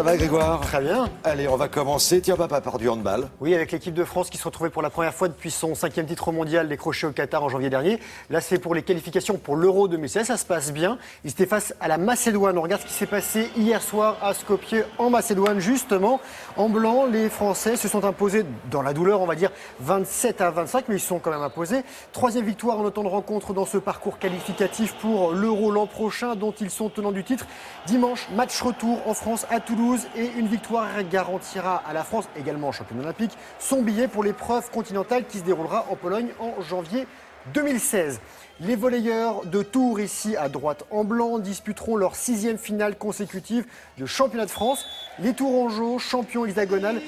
va Grégoire? Très bien. Allez, on va commencer. Tiens, papa, par du handball. Oui, avec l'équipe de France qui se retrouvait pour la première fois depuis son 5e titre mondial décroché au Qatar en janvier dernier. Là, c'est pour les qualifications pour l'Euro 2016. Ça se passe bien. Ils étaient face à la Macédoine. On regarde ce qui s'est passé hier soir à Skopje, en Macédoine, justement. En blanc, les Français se sont imposés dans la douleur, on va dire 27-25, mais ils se sont quand même imposés. Troisième victoire en autant de rencontres dans ce parcours qualificatif pour l'Euro l'an prochain, dont ils sont tenants du titre. Dimanche, match retour en France à Toulouse et une victoire garantira à la France, également championne olympique, son billet pour l'épreuve continentale qui se déroulera en Pologne en janvier 2016. Les volleyeurs de Tours, ici à droite en blanc, disputeront leur 6e finale consécutive de championnat de France. Les Tourangeaux, champions hexagonal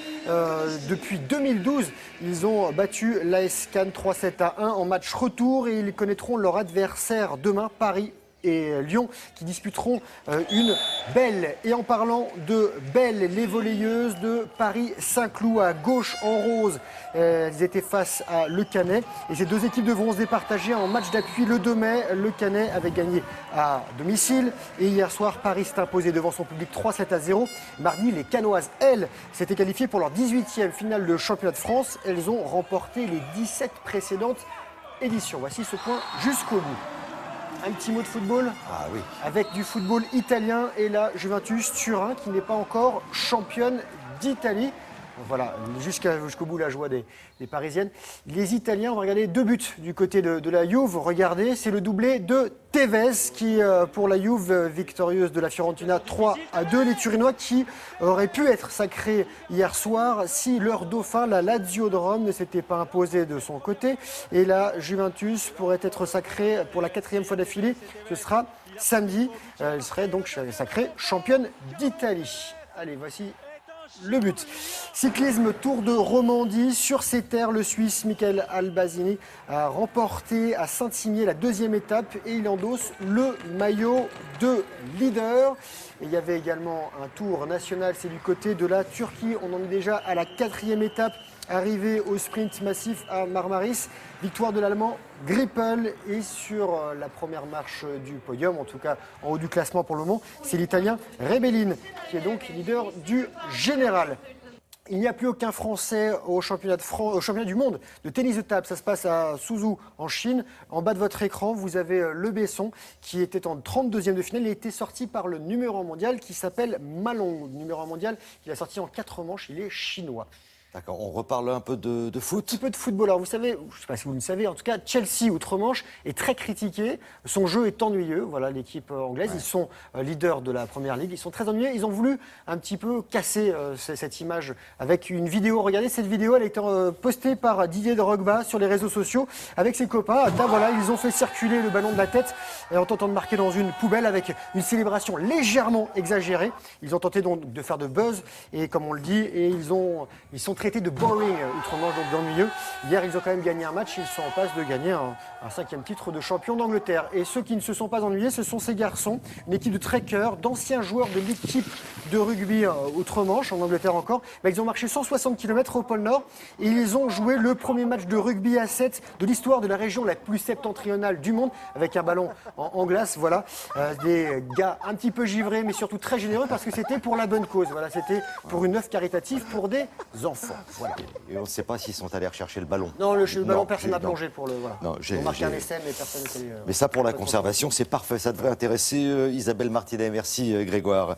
depuis 2012, ils ont battu l'AS Cannes 3-7-1 en match retour et ils connaîtront leur adversaire demain, Paris et Lyon, qui disputeront une belle. Et en parlant de belles, les volleyeuses de Paris-Saint-Cloud à gauche en rose, elles étaient face à Le Canet. Et ces deux équipes devront se départager en match d'appui le 2 mai. Le Canet avait gagné à domicile. Et hier soir, Paris s'est imposé devant son public 3-7-0. Mardi, les Canoises, elles, s'étaient qualifiées pour leur 18e finale de championnat de France. Elles ont remporté les 17 précédentes éditions. Voici ce point jusqu'au bout. Un petit mot de football. Ah oui. Avec du football italien et la Juventus Turin qui n'est pas encore championne d'Italie. Voilà, jusqu'au bout la joie des Parisiennes. Les Italiens, on va regarder deux buts du côté de la Juve. Regardez, c'est le doublé de Tevez qui, pour la Juve, victorieuse de la Fiorentina 3-2. Les Turinois qui auraient pu être sacrés hier soir si leur dauphin, la Lazio de Rome, ne s'était pas imposé de son côté. Et la Juventus pourrait être sacrée pour la 4e fois d'affilée. Ce sera samedi. Elle serait donc sacrée championne d'Italie. Allez, voici le but. Cyclisme Tour de Romandie. Sur ses terres, le Suisse Michael Albazini a remporté à Saint-Imier la 2e étape et il endosse le maillot de leader. Et il y avait également un tour national, c'est du côté de la Turquie. On en est déjà à la 4e étape, arrivé au sprint massif à Marmaris. Victoire de l'Allemand Grippel et sur la première marche du podium, en tout cas en haut du classement pour le moment, c'est l'Italien Rebellin qui est donc leader du général. Il n'y a plus aucun Français au championnat du monde de tennis de table. Ça se passe à Suzhou, en Chine. En bas de votre écran, vous avez Le Besson qui était en 32e de finale. Il a été sorti par le numéro 1 mondial qui s'appelle Ma Long. Numéro 1 mondial, il a sorti en 4 manches. Il est chinois. D'accord, on reparle un peu de foot. Un petit peu de football. Alors vous savez, je ne sais pas si vous le savez, en tout cas, Chelsea, outre-Manche, est très critiqué. Son jeu est ennuyeux. Voilà, l'équipe anglaise, ils sont leaders de la Première Ligue. Ils sont très ennuyeux. Ils ont voulu un petit peu casser cette image avec une vidéo. Regardez cette vidéo, elle a été postée par Didier Drogba sur les réseaux sociaux avec ses copains. Là, voilà, ils ont fait circuler le ballon de la tête en tentant de marquer dans une poubelle avec une célébration légèrement exagérée. Ils ont tenté donc de faire de buzz et comme on le dit, et ils sont traités de boring outre-Manche, donc d'ennuyeux. Hier, ils ont quand même gagné un match. Ils sont en passe de gagner un 5e titre de champion d'Angleterre. Et ceux qui ne se sont pas ennuyés, ce sont ces garçons, une équipe de trekkers, d'anciens joueurs de l'équipe de rugby outre-Manche, en Angleterre encore. Ils ont marché 160 km au pôle Nord et ils ont joué le premier match de rugby à 7 de l'histoire de la région la plus septentrionale du monde, avec un ballon en glace. Voilà, des gars un petit peu givrés, mais surtout très généreux parce que c'était pour la bonne cause. Voilà, c'était pour une œuvre caritative pour des enfants. Voilà. Et on ne sait pas s'ils sont allés rechercher le ballon. Non, le ballon, personne n'a plongé pour le. Voilà. Non, ils ont marqué un essai, mais personne n'est allé. Mais ça, pour la conservation, c'est parfait. Ça devrait intéresser Isabelle Martinet. Merci, Grégoire.